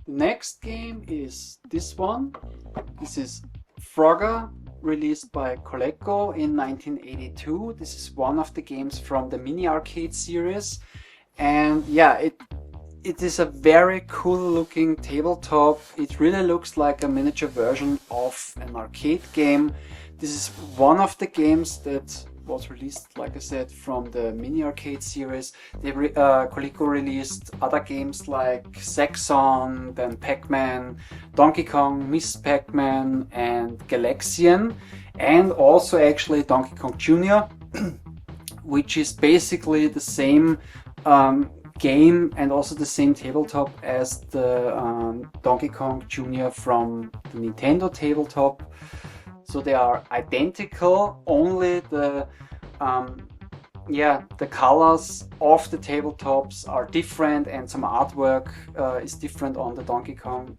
The next game is this one. This is Frogger, released by Coleco in 1982. This is one of the games from the mini arcade series, and yeah, it is a very cool looking tabletop. It really looks like a miniature version of an arcade game. This is one of the games that was released, like I said, from the mini arcade series. Coleco released other games like Saxon, then Pac-Man, Donkey Kong, Miss Pac-Man and Galaxian, and also actually Donkey Kong Jr., which is basically the same game and also the same tabletop as the Donkey Kong Jr. from the Nintendo tabletop. So they are identical, only the colors of the tabletops are different and some artwork is different on the Donkey Kong.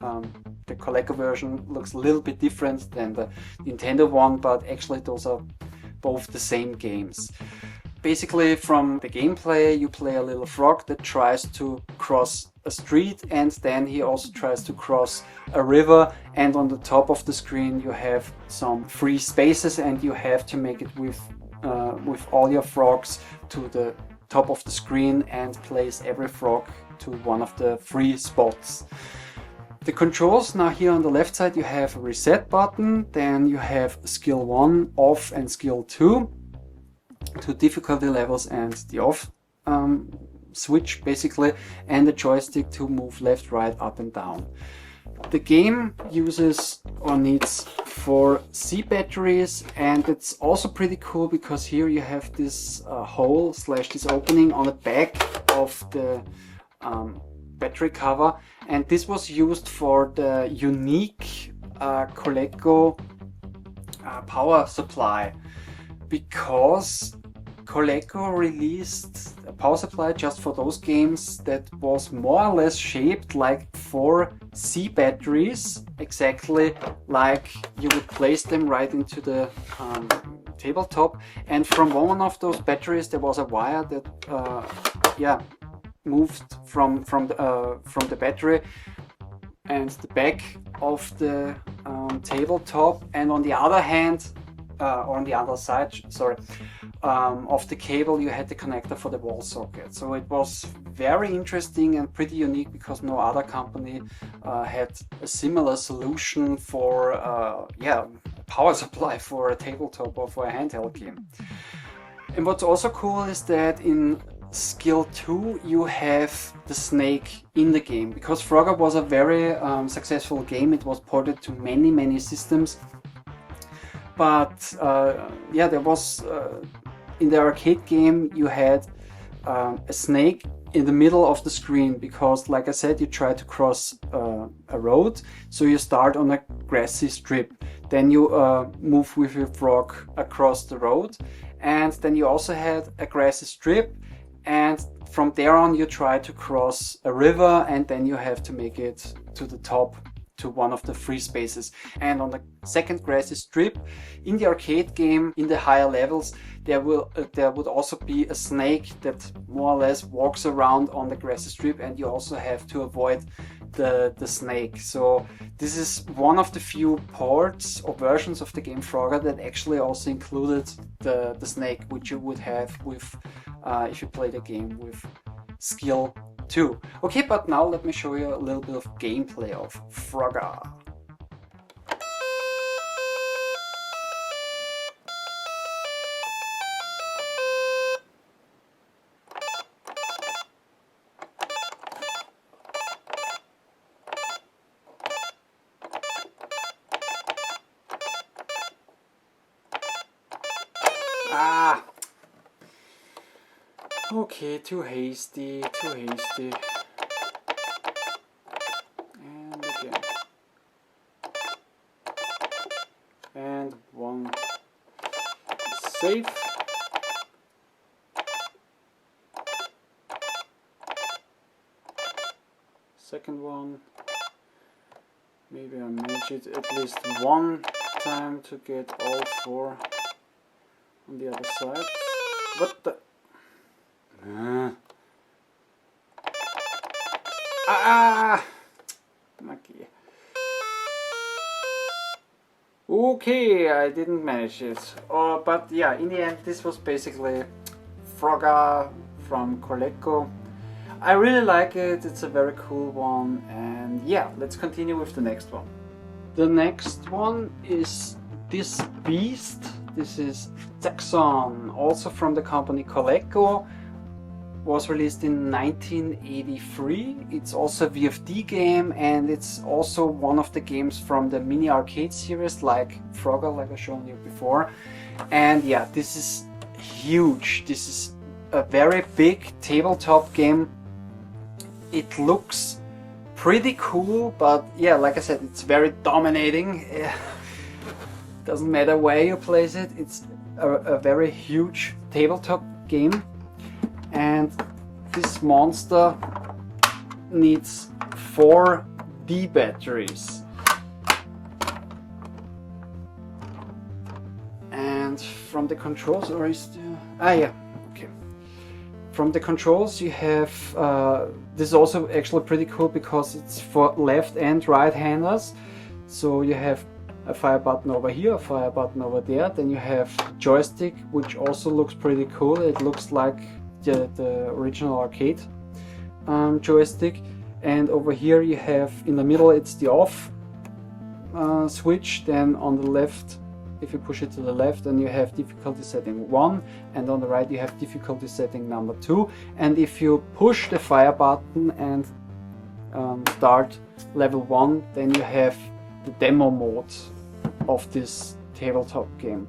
The Coleco version looks a little bit different than the Nintendo one, but actually those are both the same games. Basically, from the gameplay, you play a little frog that tries to cross a street, and then he also tries to cross a river, and on the top of the screen you have some free spaces, and you have to make it with all your frogs to the top of the screen and place every frog to one of the free spots. The controls, now here on the left side you have a reset button, then you have skill 1 off and skill 2, two difficulty levels and the off switch basically, and the joystick to move left, right, up and down. The game uses or needs 4 C batteries, and it's also pretty cool because here you have this hole / this opening on the back of the battery cover, and this was used for the unique Coleco power supply, because Coleco released a power supply just for those games that was more or less shaped like 4 C batteries, exactly like you would place them right into the tabletop, and from one of those batteries there was a wire that moved from the battery and the back of the tabletop, and on the other hand, on the other side, sorry, of the cable you had the connector for the wall socket. So it was very interesting and pretty unique because no other company had a similar solution for a power supply for a tabletop or for a handheld game. And what's also cool is that in skill 2 you have the snake in the game, because Frogger was a very successful game. It was ported to many systems, but there was in the arcade game you had a snake in the middle of the screen, because like I said, you try to cross a road, so you start on a grassy strip, then you move with your frog across the road, and then you also had a grassy strip, and from there on you try to cross a river, and then you have to make it to the top, to one of the free spaces. And on the second grassy strip in the arcade game, in the higher levels, there would also be a snake that more or less walks around on the grassy strip, and you also have to avoid the snake. So this is one of the few ports or versions of the game Frogger that actually also included the snake, which you would have with if you play the game with skill 2. Okay, but now let me show you a little bit of gameplay of Frogger. Okay, too hasty. And again. And one. Save. Second one. Maybe I manage it at least one time to get all 4 on the other side. What the? Okay, I didn't manage it. But yeah, in the end, this was basically Frogger from Coleco. I really like it, it's a very cool one, and yeah, let's continue with the next one. The next one is this beast. This is Saxon, also from the company Coleco. Was released in 1983. It's also a VFD game, and it's also one of the games from the mini arcade series like Frogger, like I've shown you before. And yeah, this is huge. This is a very big tabletop game. It looks pretty cool, but yeah, like I said, it's very dominating. Doesn't matter where you place it, it's a very huge tabletop game. And this monster needs 4 D batteries. And from the controls, or is there... From the controls you have, this is also actually pretty cool because it's for left and right handers. So you have a fire button over here, a fire button over there, then you have joystick, which also looks pretty cool. It looks like the original arcade joystick. And over here you have, in the middle it's the off switch, then on the left, if you push it to the left, then you have difficulty setting 1, and on the right you have difficulty setting number 2. And if you push the fire button and start level 1, then you have the demo mode of this tabletop game.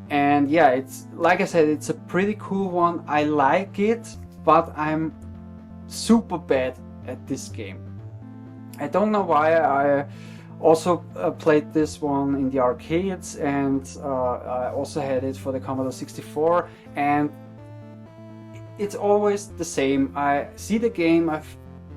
And yeah, it's, like I said, it's a pretty cool one. I like it, but I'm super bad at this game. I don't know why. I also played this one in the arcades, and I also had it for the Commodore 64, and it's always the same. I see the game,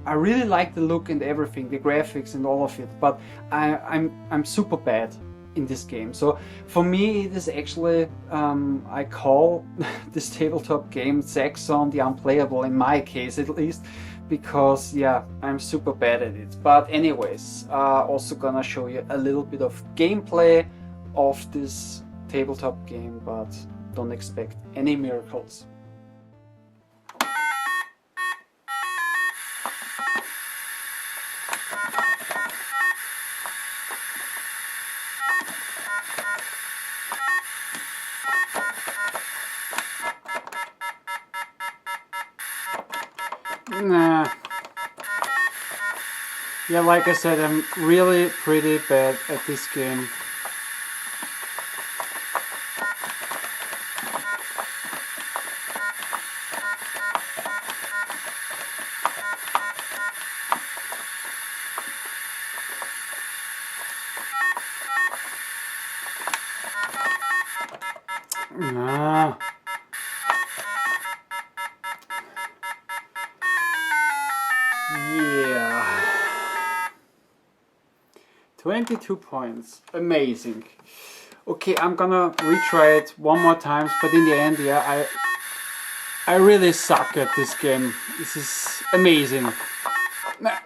I really like the look and everything, the graphics and all of it, but I'm super bad in this game. So for me it is actually, I call this tabletop game Saxon the Unplayable, in my case at least, because yeah, I'm super bad at it. But anyways, also gonna show you a little bit of gameplay of this tabletop game, but don't expect any miracles. Nah. Yeah, like I said, I'm really pretty bad at this game. Nah. Yeah. 22 points. Amazing. Okay, I'm gonna retry it one more time, but in the end, yeah, I really suck at this game. This is amazing. Nah.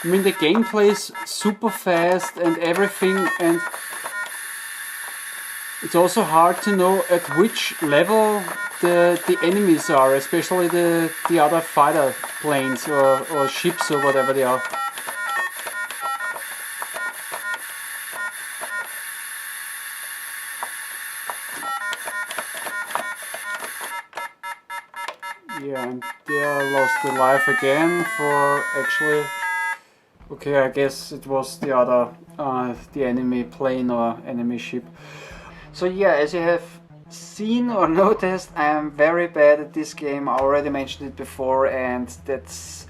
I mean, the gameplay is super fast and everything, and it's also hard to know at which level the enemies are, especially the other fighter planes or ships or whatever they are. Yeah, and they lost their life again for actually... Okay, I guess it was the other, the enemy plane or enemy ship. So yeah, as you have seen or noticed, I am very bad at this game. I already mentioned it before, and that's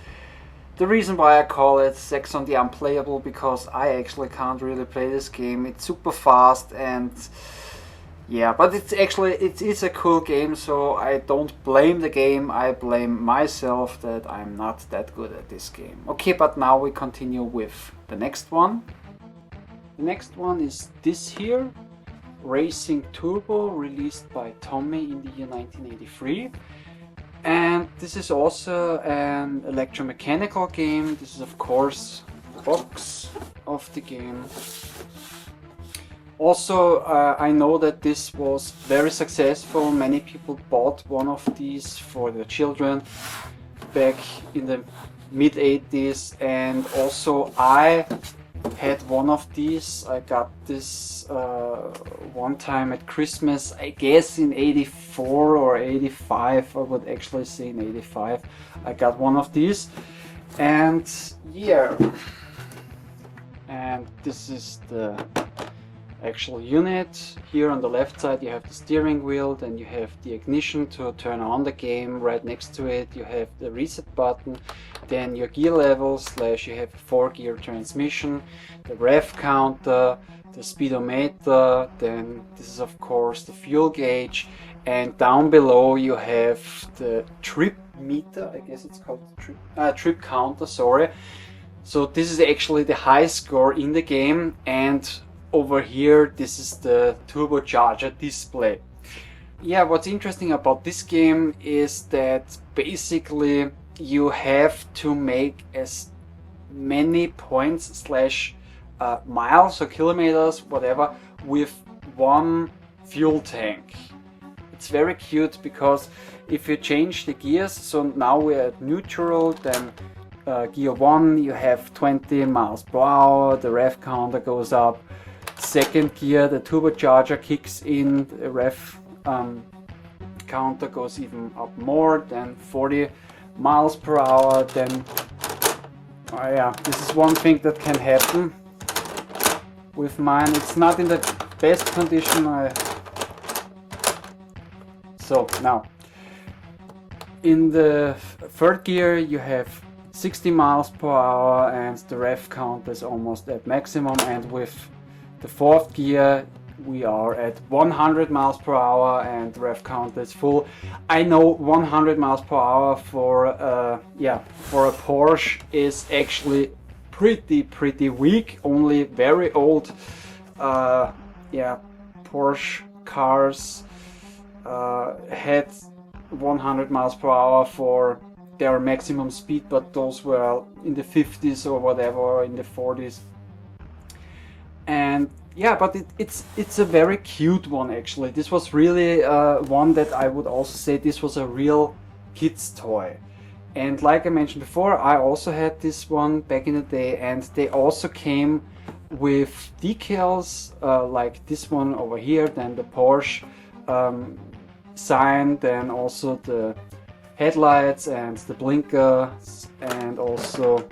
the reason why I call it Saxon the Unplayable, because I actually can't really play this game. It's super fast, and yeah, but it's actually, it is a cool game, so I don't blame the game, I blame myself that I'm not that good at this game. Okay, but now we continue with the next one. The next one is this here. Racing Turbo, released by Tommy in the year 1983. And this is also an electromechanical game. This is of course the box of the game. Also, I know that this was very successful. Many people bought one of these for their children back in the mid 80s, and also I had one of these. I got this one time at Christmas, I guess in 84 or 85. I would actually say in 85 I got one of these. And yeah, and this is the actual unit. Here on the left side you have the steering wheel, then you have the ignition to turn on the game. Right next to it you have the reset button, then your gear levels, / you have a 4-gear transmission, the rev counter, the speedometer, then this is of course the fuel gauge, and down below you have the trip meter, I guess it's called trip counter, sorry. So this is actually the high score in the game, and over here this is the turbocharger display. Yeah, what's interesting about this game is that basically you have to make as many points / miles or kilometers, whatever, with one fuel tank. It's very cute because if you change the gears, so now we're at neutral, then gear 1 you have 20 miles per hour, the rev counter goes up. Second gear, the turbocharger kicks in, the rev counter goes even up more than 40 miles per hour. Then yeah, this is one thing that can happen with mine. It's not in the best condition. So now in the third gear you have 60 miles per hour and the rev count is almost at maximum, and with the fourth gear we are at 100 miles per hour and the rev count is full. I know 100 miles per hour for a Porsche is actually pretty weak. Only very old Porsche cars had 100 miles per hour for their maximum speed, but those were in the 50s or whatever, or in the 40s. And yeah, but it's a very cute one actually. This was really one that I would also say this was a real kid's toy. And like I mentioned before, I also had this one back in the day, and they also came with decals like this one over here, then the Porsche sign, then also the headlights and the blinkers, and also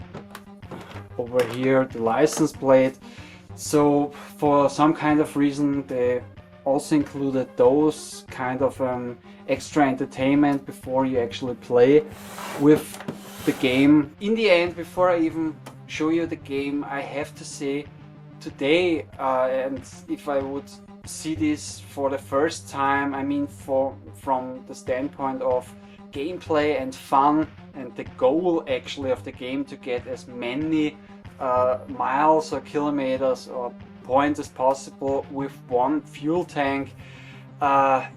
over here the license plate. So for some kind of reason they also included those kind of extra entertainment before you actually play with the game. In the end, before I even show you the game, I have to say today, and if I would see this for the first time, I mean from the standpoint of gameplay and fun and the goal actually of the game to get as many miles or kilometers or points as possible with one fuel tank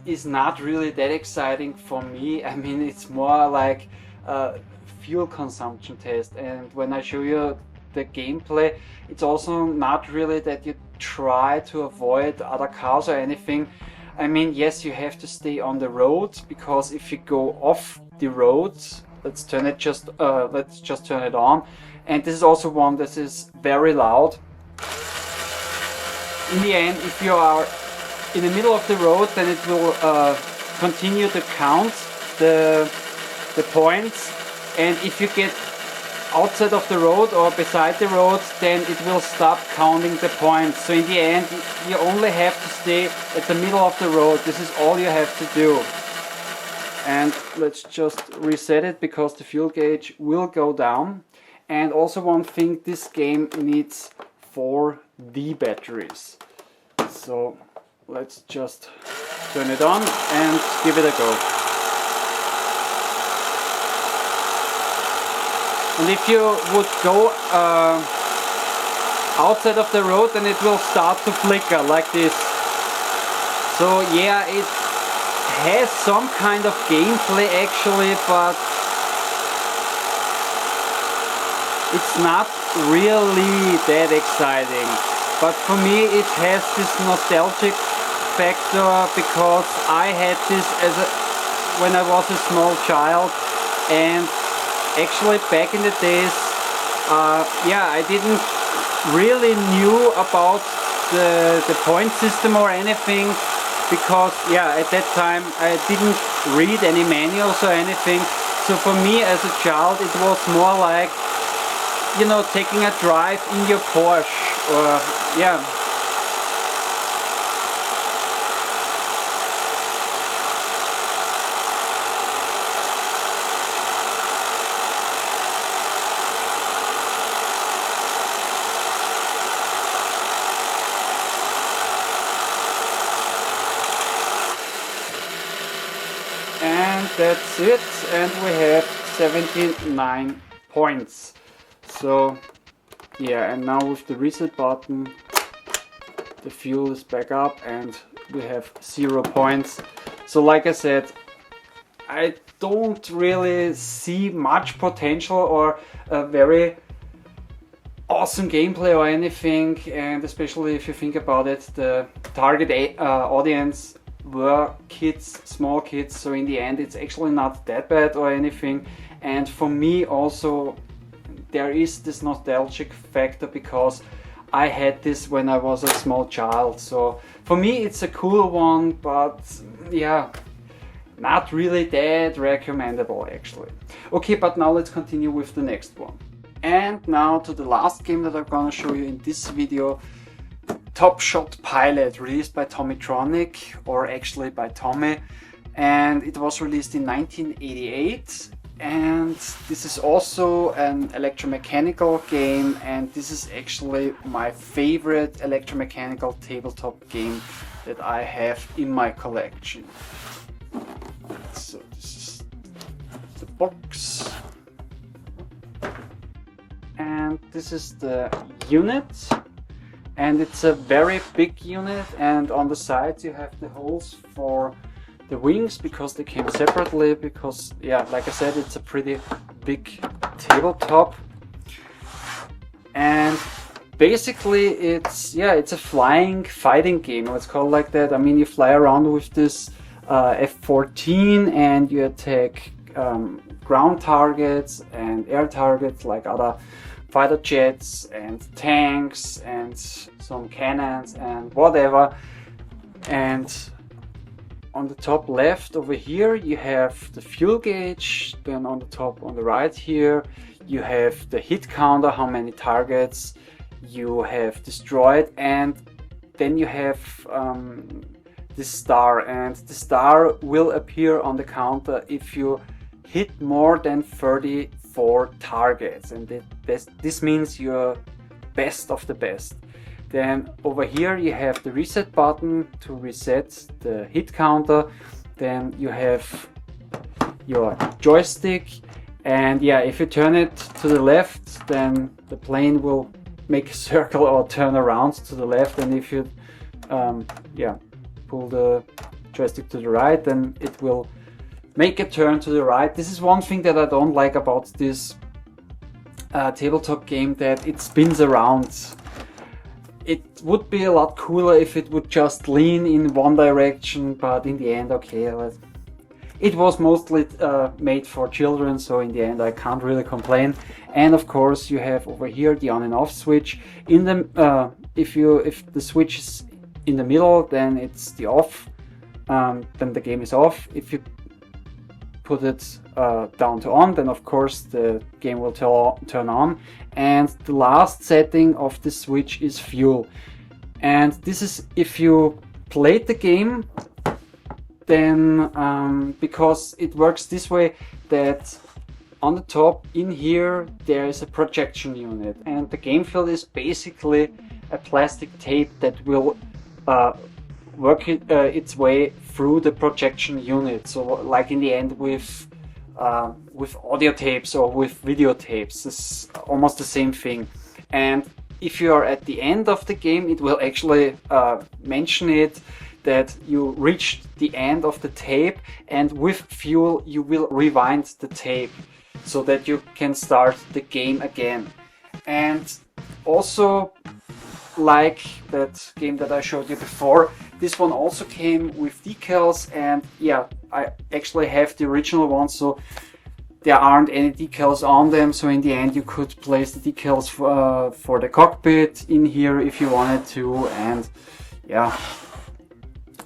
is not really that exciting for me. I mean, it's more like a fuel consumption test, and when I show you the gameplay, it's also not really that you try to avoid other cars or anything. I mean, yes, you have to stay on the road, because if you go off the road, let's just turn it on. And this is also one that is very loud. In the end, if you are in the middle of the road, then it will continue to count the points, and if you get outside of the road or beside the road, then it will stop counting the points. So in the end, you only have to stay at the middle of the road. This is all you have to do. And let's just reset it, because the fuel gauge will go down. And also one thing, this game needs 4D batteries. So let's just turn it on and give it a go. And if you would go outside of the road, then it will start to flicker like this. So yeah, it has some kind of gameplay actually, but it's not really that exciting. But for me it has this nostalgic factor because I had this when I was a small child, and actually back in the days, yeah, I didn't really knew about the point system or anything, because yeah, at that time I didn't read any manuals or anything. So for me as a child it was more like, you know, taking a drive in your Porsche, or yeah. And that's it, and we have 79 points. So yeah, and now with the reset button the fuel is back up and we have 0 points. So like I said, I don't really see much potential or a very awesome gameplay or anything, and especially if you think about it, the target audience were kids, small kids, so in the end it's actually not that bad or anything. And for me also there is this nostalgic factor because I had this when I was a small child, so for me it's a cool one, but yeah, not really that recommendable actually. Okay, but now let's continue with the next one. And now to the last game that I'm gonna show you in this video, Top Shot Pilot, released by Tommytronic, or actually by Tommy, and it was released in 1988. And this is also an electromechanical game, and this is actually my favorite electromechanical tabletop game that I have in my collection. So this is the box, and this is the unit, and it's a very big unit, and on the sides you have the holes for the wings because they came separately, because yeah, like I said, it's a pretty big tabletop. And basically it's a flying fighting game, let's call it like that. I mean, you fly around with this F-14 and you attack ground targets and air targets like other fighter jets and tanks and some cannons and whatever. And on the top left over here you have the fuel gauge, then on the top on the right here you have the hit counter, how many targets you have destroyed, and then you have this star, and the star will appear on the counter if you hit more than 34 targets, and this means you're best of the best. Then over here you have the reset button to reset the hit counter. Then you have your joystick, and yeah, if you turn it to the left then the plane will make a circle or turn around to the left, and if you pull the joystick to the right then it will make a turn to the right. This is one thing that I don't like about this tabletop game, that it spins around. It would be a lot cooler if it would just lean in one direction, but in the end, okay, it was mostly made for children, so in the end I can't really complain. And of course you have over here the on and off switch. In the if the switch is in the middle, then it's the off, then the game is off. If you put it down to on, then of course the game will turn on. And the last setting of the switch is fuel, and this is if you played the game, then because it works this way, that on the top in here there is a projection unit, and the game field is basically a plastic tape that will work its way through the projection unit. So like in the end with audio tapes or with videotapes, it's almost the same thing. And if you are at the end of the game, it will actually mention it that you reached the end of the tape, and with fuel you will rewind the tape so that you can start the game again. And also, like that game that I showed you before, this one also came with decals, and yeah, I actually have the original one, so there aren't any decals on them, so in the end you could place the decals for the cockpit in here if you wanted to, and yeah,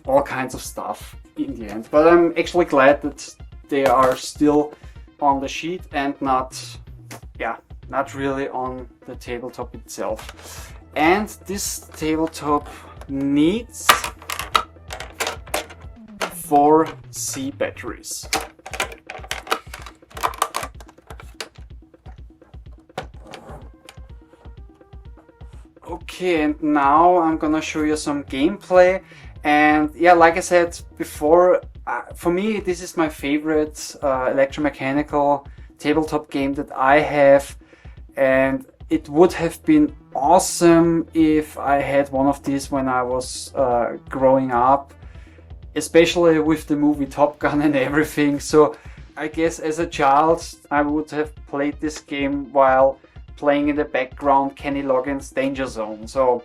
all kinds of stuff in the end. But I'm actually glad that they are still on the sheet and not really on the tabletop itself. And this tabletop needs 4 C batteries. Okay, and now I'm gonna show you some gameplay. And yeah, like I said before, for me this is my favorite electromechanical tabletop game that I have, and it would have been awesome if I had one of these when I was growing up, especially with the movie Top Gun and everything. So I guess as a child I would have played this game while playing in the background Kenny Loggins' Danger Zone. So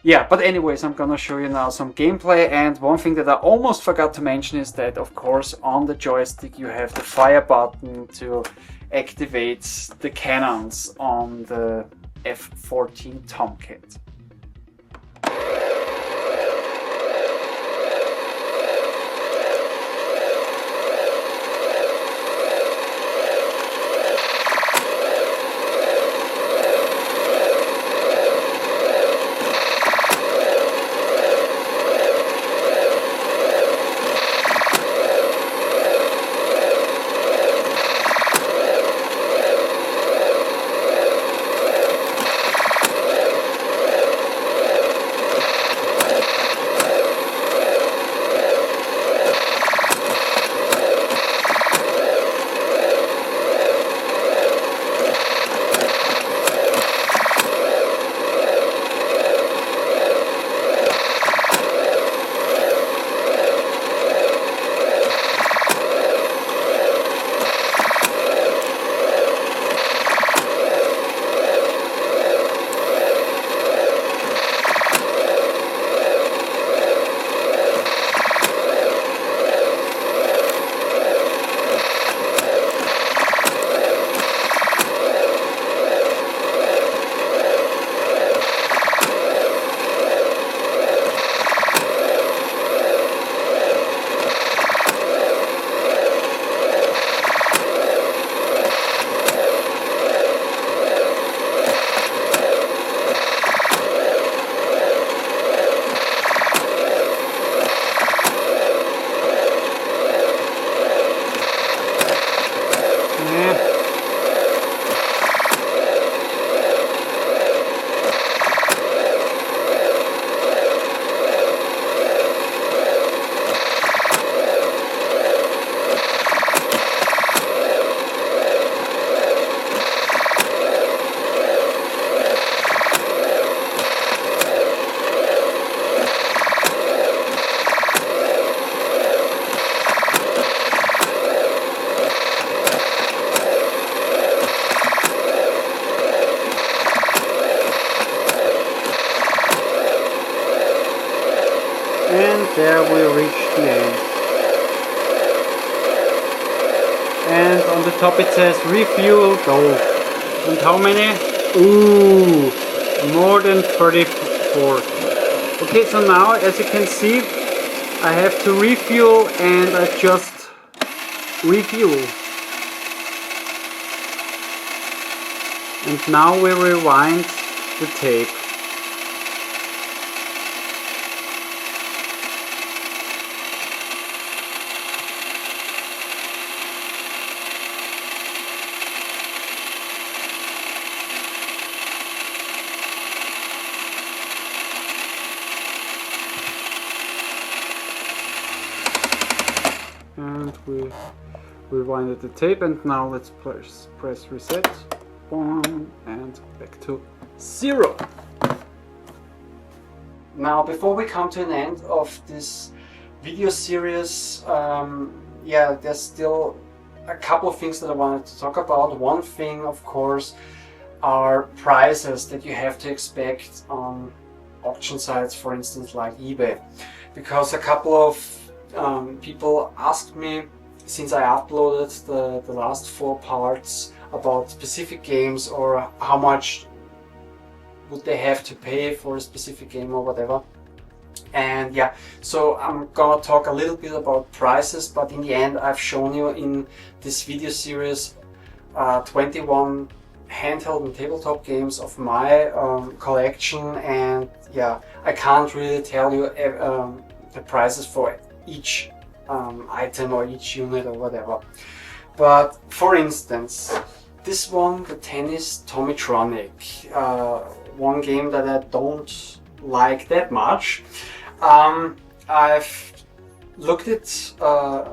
yeah, but anyways, I'm gonna show you now some gameplay. And one thing that I almost forgot to mention is that, of course, on the joystick you have the fire button to activate the cannons on the F-14 Tomcat. And there we reach the end. And on the top it says refuel gold. And how many? Ooh, more than 34. Okay, so now as you can see, I have to refuel, and I just refuel. And now we rewind the tape. And we rewinded the tape, and now let's press reset. Boom, and back to 0. Now, before we come to an end of this video series, yeah, there's still a couple of things that I wanted to talk about. One thing, of course, are prices that you have to expect on auction sites, for instance, like eBay. Because a couple of people asked me, since I uploaded the last 4 parts about specific games, or how much would they have to pay for a specific game or whatever. And yeah, so I'm gonna talk a little bit about prices, but in the end I've shown you in this video series 21 handheld and tabletop games of my collection, and yeah, I can't really tell you the prices for each item or each unit or whatever. But for instance, this one, the tennis Tommytronic, one game that I don't like that much. I've looked at, I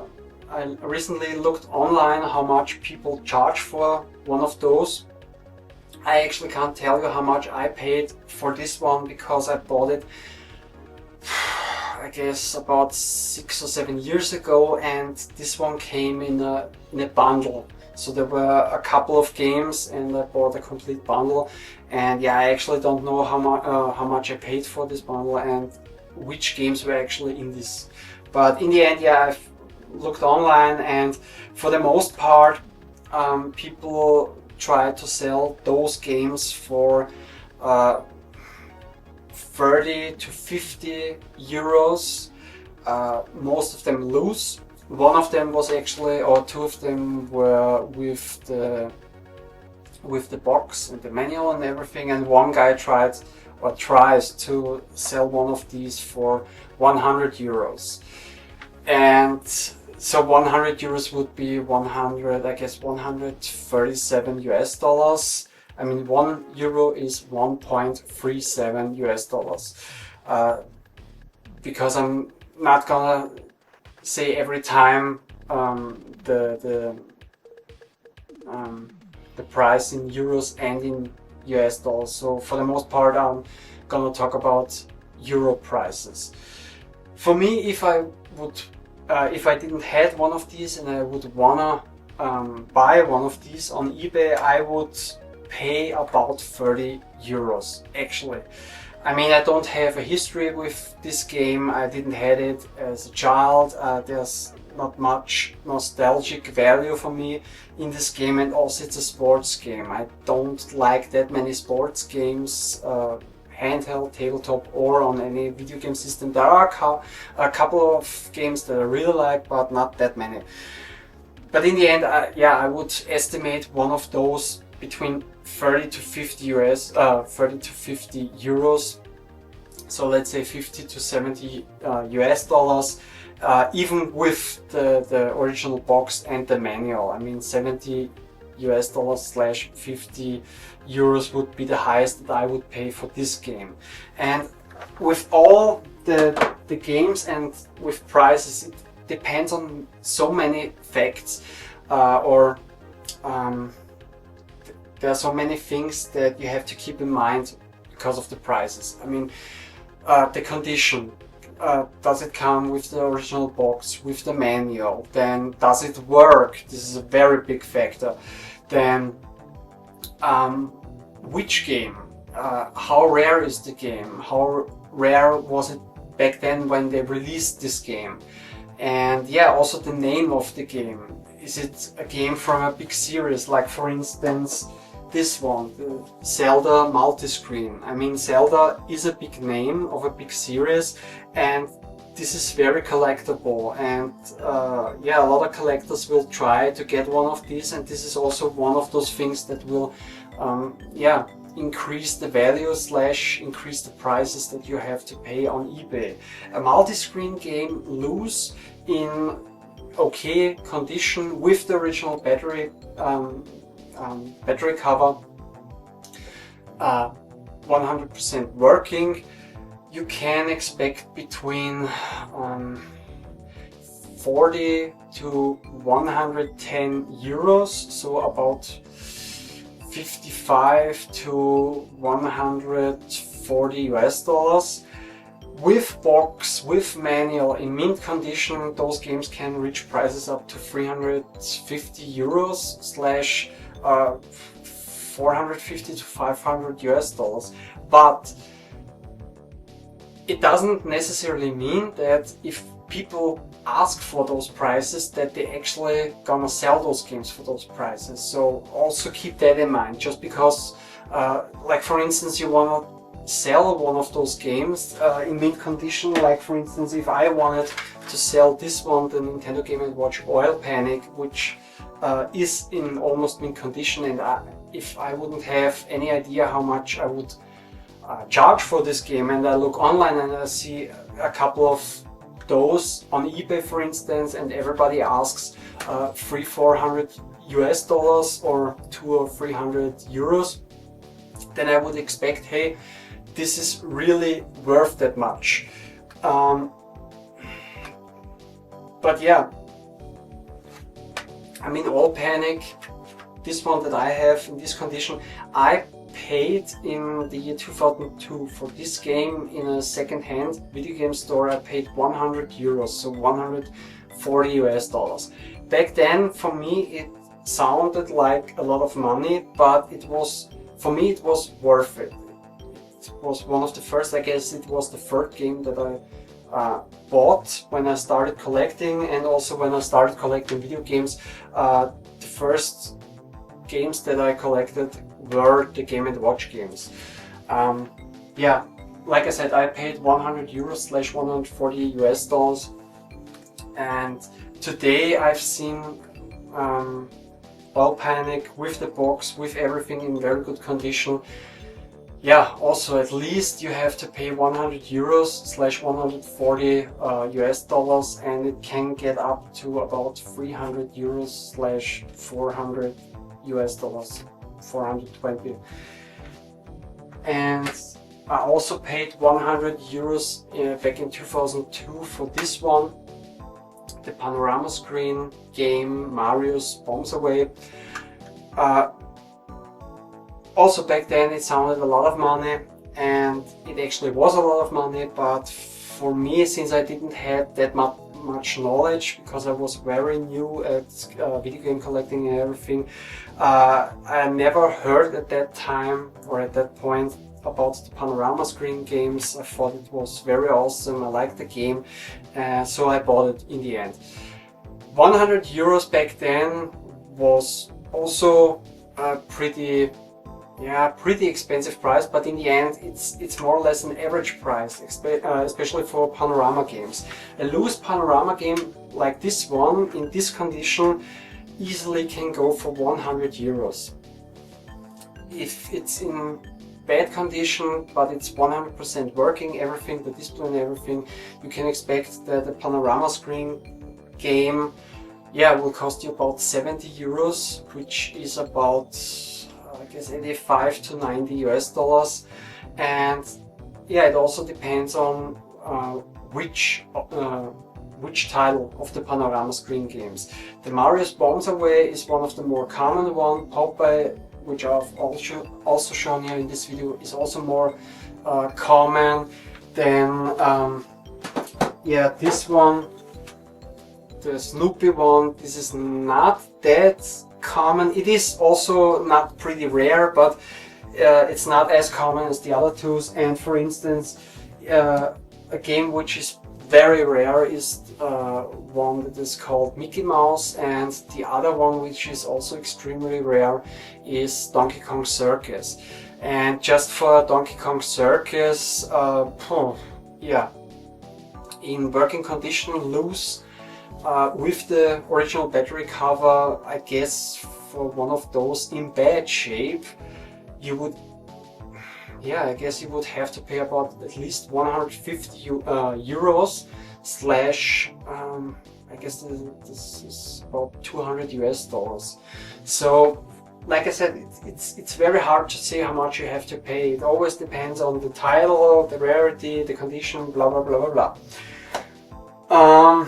recently looked online how much people charge for one of those. I actually can't tell you how much I paid for this one, because I bought it, I guess, about 6 or 7 years ago, and this one came in a bundle. So there were a couple of games and I bought a complete bundle, and yeah, I actually don't know how much I paid for this bundle and which games were actually in this. But in the end, yeah, I've looked online, and for the most part people try to sell those games for 30 to 50 euros. Most of them loose. One of them was actually, or 2 of them were with the box and the manual and everything, and one guy tried or tries to sell one of these for 100 euros. And so 100 euros would be 137 US dollars. I mean, 1 euro is 1.37 US dollars. Because I'm not gonna say every time the price in euros and in US dollars. So for the most part, I'm gonna talk about euro prices. For me, if I didn't have one of these and I would wanna buy one of these on eBay, I would pay about 30 euros actually. I mean, I don't have a history with this game. I didn't have it as a child. There's not much nostalgic value for me in this game, and also it's a sports game. I don't like that many sports games, handheld, tabletop, or on any video game system. There are a couple of games that I really like, but not that many. But in the end, yeah, I would estimate one of those between 30 to 50 euros. So let's say 50 to 70 US dollars, even with the original box and the manual. I mean, 70 US dollars slash 50 euros would be the highest that I would pay for this game. And with all the games and with prices, it depends on so many facts, there are so many things that you have to keep in mind because of the prices. I mean, the condition. Does it come with the original box, with the manual? Then does it work? This is a very big factor. Then which game? How rare is the game? How rare was it back then when they released this game? And yeah, also the name of the game. Is it a game from a big series, like for instance this one, the Zelda multi-screen? I mean, Zelda is a big name of a big series, and this is very collectible, and yeah, a lot of collectors will try to get one of these, and this is also one of those things that will yeah, increase the value slash increase the prices that you have to pay on eBay. A multi-screen game loose in okay condition with the original battery cover, 100% working, you can expect between 40 to 110 euros, so about 55 to 140 US dollars. with box, with manual, in mint condition, those games can reach prices up to 350 euros slash 450 to 500 US dollars. But it doesn't necessarily mean that if people ask for those prices that they actually gonna sell those games for those prices. So also keep that in mind. Just because like for instance you wanna sell one of those games in mint condition, like for instance if I wanted to sell this one, the Nintendo Game & Watch Oil Panic, which is in almost mint condition, and if I wouldn't have any idea how much I would charge for this game, and I look online and I see a couple of those on eBay for instance, and everybody asks 300-400 US dollars or 200 or 300 euros, then I would expect, hey, this is really worth that much. But yeah, I mean, Oil Panic, this one that I have in this condition, I paid in the year 2002 for this game in a second-hand video game store. I paid 100 euros, so 140 US dollars. Back then, for me, it sounded like a lot of money, but it was, for me, it was worth it. It was one of the first, I guess it was the third game that I bought when I started collecting, and also when I started collecting video games. The first games that I collected were the Game & Watch games. Yeah, like I said, I paid 100 euros slash 140 US dollars, and today I've seen Oil Panic with the box, with everything in very good condition. Yeah, also at least you have to pay 100 euros slash 140 US dollars, and it can get up to about 300 euros slash 400 US dollars, 420. And I also paid 100 euros back in 2002 for this one, the panorama screen game Mario's Bombs Away. Also back then it sounded a lot of money, and it actually was a lot of money, but for me, since I didn't have that much knowledge, because I was very new at video game collecting and everything, I never heard at that time or at that point about the panorama screen games. I thought it was very awesome, I liked the game, so I bought it in the end. 100 euros back then was also a pretty expensive price, but in the end it's more or less an average price, especially for panorama games. A loose panorama game like this one in this condition easily can go for 100 euros. If it's in bad condition but it's 100% working, everything, the display and everything, you can expect that a panorama screen game, yeah, will cost you about 70 euros, which is about I guess 85 to 90 US dollars. And yeah, it also depends on which title of the panorama screen games. The Mario's Bombs Away is one of the more common one. Popeye, which I've also shown here in this video, is also more common than yeah, this one, the Snoopy one. This is not that common. It is also not pretty rare, but it's not as common as the other two. And for instance, a game which is very rare is one that is called Mickey Mouse, and the other one which is also extremely rare is Donkey Kong Circus. And just for Donkey Kong Circus, yeah, in working condition, loose, with the original battery cover, I guess for one of those in bad shape, you would, yeah, I guess you would have to pay about at least 150 euros slash, I guess this is about 200 US dollars. So, like I said, it's very hard to say how much you have to pay. It always depends on the title, the rarity, the condition, blah blah blah blah blah.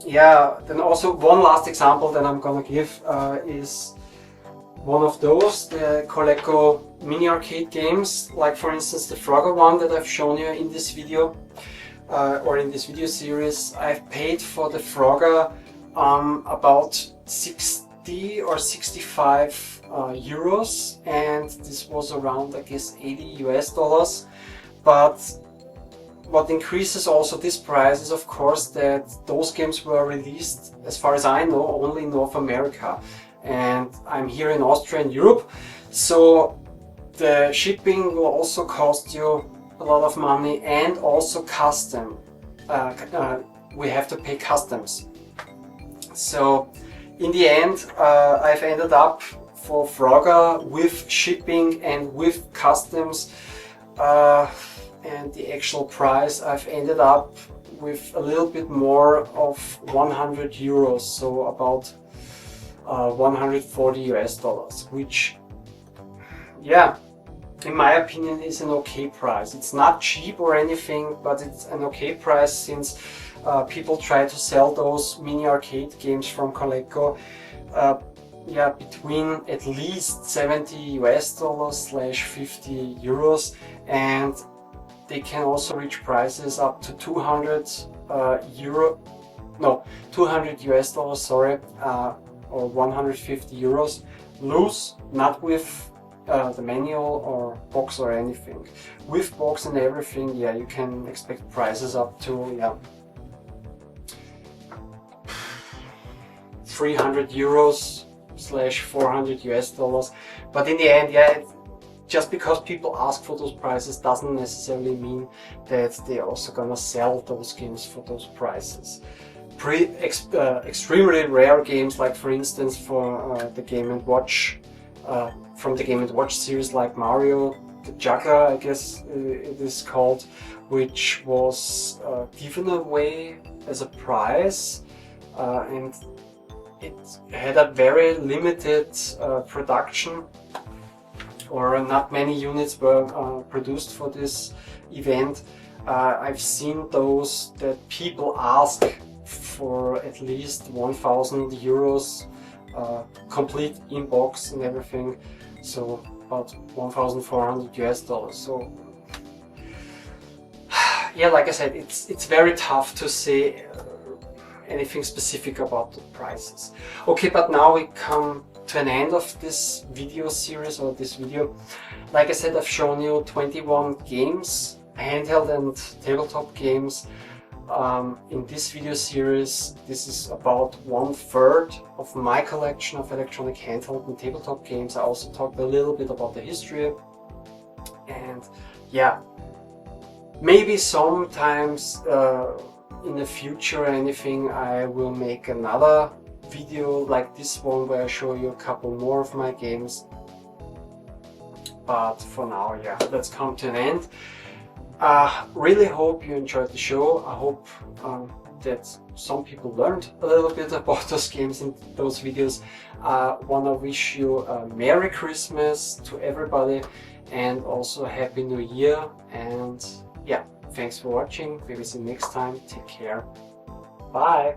Yeah, then also one last example that I'm gonna give is one of those, the Coleco mini arcade games, like for instance the Frogger one that I've shown you in this video, or in this video series. I've paid for the Frogger about 60 or 65 euros, and this was around, I guess, 80 US dollars. But what increases also this price is, of course, that those games were released, as far as I know, only in North America, and I'm here in Austria and Europe, so the shipping will also cost you a lot of money, and also custom. We have to pay customs. So in the end, I've ended up for Frogger with shipping and with customs, and the actual price, I've ended up with a little bit more of 100 euros, so about 140 US dollars, which, yeah, in my opinion is an okay price. It's not cheap or anything, but it's an okay price, since people try to sell those mini arcade games from Coleco, yeah, between at least 70 US dollars / 50 euros, and they can also reach prices up to 200 200 US dollars, sorry, or 150 euros loose, not with the manual or box or anything. With box and everything, yeah, you can expect prices up to, yeah, 300 euros / 400 US dollars. But in the end, yeah, just because people ask for those prices doesn't necessarily mean that they're also gonna sell those games for those prices. Extremely rare games, like for instance for the Game & Watch, from the Game & Watch series, like Mario the Juggler, I guess it is called, which was given away as a prize, and it had a very limited production, or not many units were produced for this event. I've seen those that people ask for at least 1,000 euros, complete in box and everything, so about 1,400 US dollars. So yeah, like I said, it's very tough to say anything specific about the prices. Okay, but now we come to an end of this video series, or this video. Like I said, I've shown you 21 games, handheld and tabletop games. In this video series, this is about 1/3 of my collection of electronic handheld and tabletop games. I also talked a little bit about the history, and yeah, maybe sometimes in the future or anything, I will make another video like this one where I show you a couple more of my games. But for now, yeah, let's come to an end. Really hope you enjoyed the show. I hope that some people learned a little bit about those games in those videos. Wanna wish you a Merry Christmas to everybody, and also a Happy New Year. And yeah, thanks for watching. Maybe see you next time. Take care. Bye.